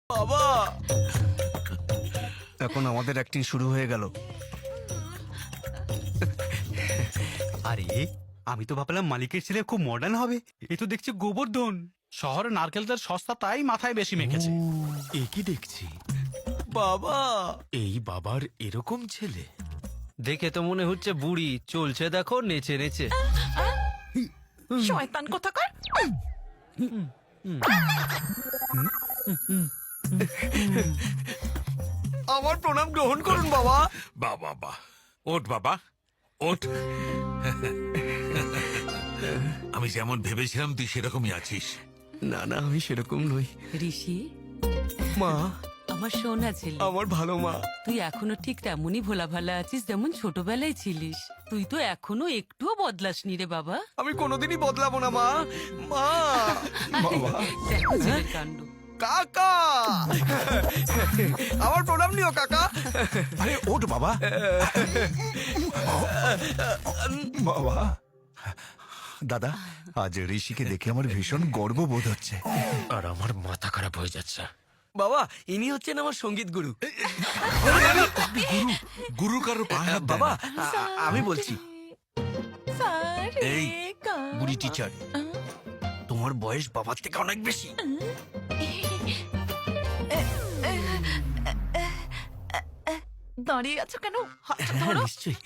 বাবা, এখন আমাদের অ্যাক্টিং শুরু হয়ে গেল। আরে আমি তো ভাবলাম মালিকের ছেলে খুব মডার্ন হবে, এ তো দেখছি গোবর্ধন। শহরে নারকেল তেল সস্তা, তাই মাথায় বেশি মেখেছে। এ কি দেখছি, বাবা, এই বাবার এরকম ছেলে? দেখে তো মনে হচ্ছে বুড়ি চলছে, দেখো নেচে নেচে। শয়তান কোথাকার! আমার প্রণাম গ্রহণ করুন বাবা। বাবা বাহ, ওঠ বাবা ওঠ। আমি যেমন ভেবেছিলাম তুই সেরকমই আছিস। না না, আমি সেরকম নই। ঋষি, মা, আমার সোনা ছেলে, আমার ভালো মা। তুই এখনো ঠিক তেমনই ভোলা ভালা আছিস যেমন ছোটবেলায় ছিলিস। তুই তো এখনো একটুও বদলাসনি রে বাবা। আমি কোনোদিনই বদলাবো না মা। মা, বাবা, দেখো ছেলের কাণ্ড। কাকা, আমার প্রণাম নিও কাকা। আরে ওঠ বাবা। বাবা, দাদা, আজ ঋষিকে দেখে আমার ভীষণ গর্ববোধ হচ্ছে। আর আমার মাথা খারাপ হয়ে যাচ্ছে। বাবা, ইনি হচ্ছেন আমার সঙ্গীত গুরু। গুরু কারো পায়ে হাত দেয় বাবা, না। আমি বলছি, এই গা। বুড়ি টিচার, তোমার বয়স বাবার থেকে অনেক বেশি। দাঁড়িয়ে আছো কেন? হাতটা ধরো। নিশ্চয়ই।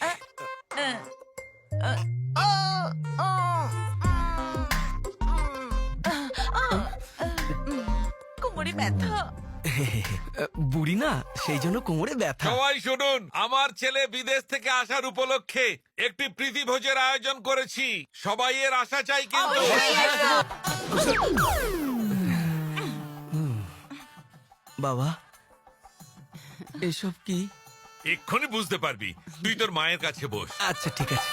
কোমরে ব্যথা। বুড়ি না, সেই জন্য কোমরে ব্যথা। সবাই শুনুন, আমার ছেলে বিদেশ থেকে আসার উপলক্ষে একটি প্রীতি ভোজের আয়োজন করেছি। সবাই এর আশা চাই কিন্তু। বাবা, এসব কি? এক্ষুনি বুঝতে পারবি। তুই তোর মায়ের কাছে বস। আচ্ছা ঠিক আছে।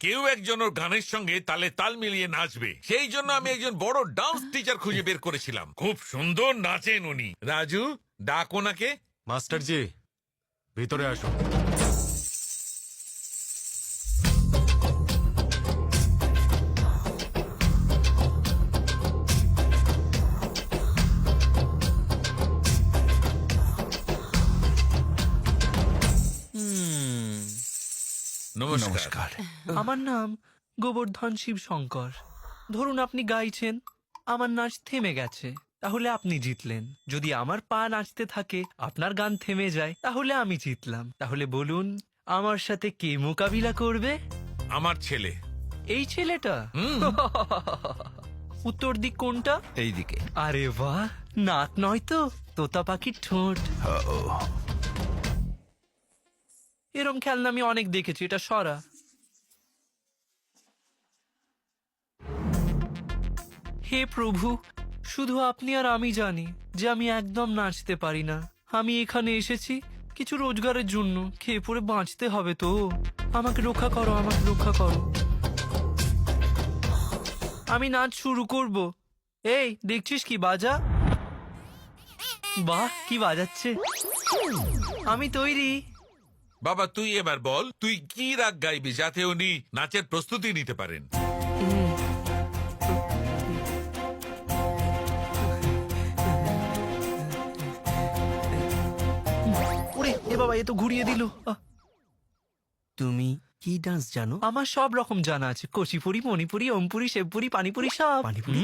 কেউ একজন ওর গানের সঙ্গে তালে তাল মিলিয়ে নাচবে, সেই জন্য আমি একজন বড় ডান্স টিচার খুঁজে বের করেছিলাম। খুব সুন্দর নাচেন উনি। রাজু, ডাক ওনাকে। মাস্টার জি, ভিতরে আসুন। নমস্কার। আমার নাম গোবর্ধন শিব শঙ্কর। ধরুন আপনি গাইছেন, আমার নাচ থেমে গেছে, তাহলে আপনি জিতলেন। যদি আমার পা নাচতে থাকে, আপনার গান থেমে যায়, তাহলে আমি জিতলাম। তাহলে বলুন, আমার সাথে কে মোকাবিলা করবে? আমার ছেলে। এই ছেলেটা? উত্তর দিক কোনটা? এইদিকে। আরে বাহ, নাক নয় তো, তোতা পাখির ঠোঁট। এরম খেলনা আমি অনেক দেখেছি, এটা সরা। হে প্রভু, শুধু আপনি আর আমি জানি যে আমি একদম নাচতে পারি না। আমি এখানে এসেছি কিছু রোজগারের জন্য, খেয়ে পড়ে বাঁচতে হবে তো। আমাকে রক্ষা করো, আমাকে রক্ষা করো। আমি নাচ শুরু করব। এই দেখছিস কি, বাজা। বাহ, কি বাজাচ্ছে। আমি তৈরি। বাবা, তুই এবার বল, তুই কি রাগ গাইবি যাতে উনি নাচের প্রস্তুতি নিতে পারেন। ওরে এ বাবা, এ তো ঘুরিয়ে দিল। তুমি কি ডান্স জানো? আমার সব রকম জানা আছে, কুচিপুরি, মণিপুরি, ওমপুরি, শিবপুরি, পানিপুরি, সব। Panipuri?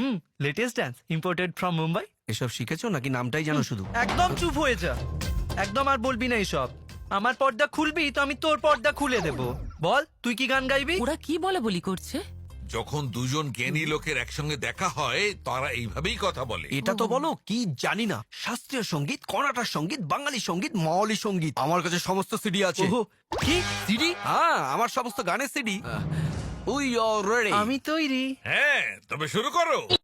Latest dance, imported from Mumbai. এসব শিখেছো নাকি নামটাই জানো শুধু? একদম চুপ হয়ে যা, একদম আর বলবি না এসব। আমার পর্দা খুলবি তো আমি তোর পর্দা খুলে দেব। বল, তুই কি গান গাইবি? ওরা কি বলে বলি করছে? যখন দুজন জ্ঞানী লোকের একসঙ্গে দেখা হয়, তারা এইভাবেই কথা বলে। এটা তো বলো কি জানি না। শাস্ত্রীয় সঙ্গীত, কর্ণাটক সঙ্গীত, বাঙালি সঙ্গীত, মাওয়ালি সঙ্গীত। আমার কাছে সমস্ত সিডি আছে। ওহো, কি সিডি? হ্যাঁ, আমার সমস্ত গানের সিডি। We are ready. আমি তৈরি। হ্যাঁ, তবে শুরু করো।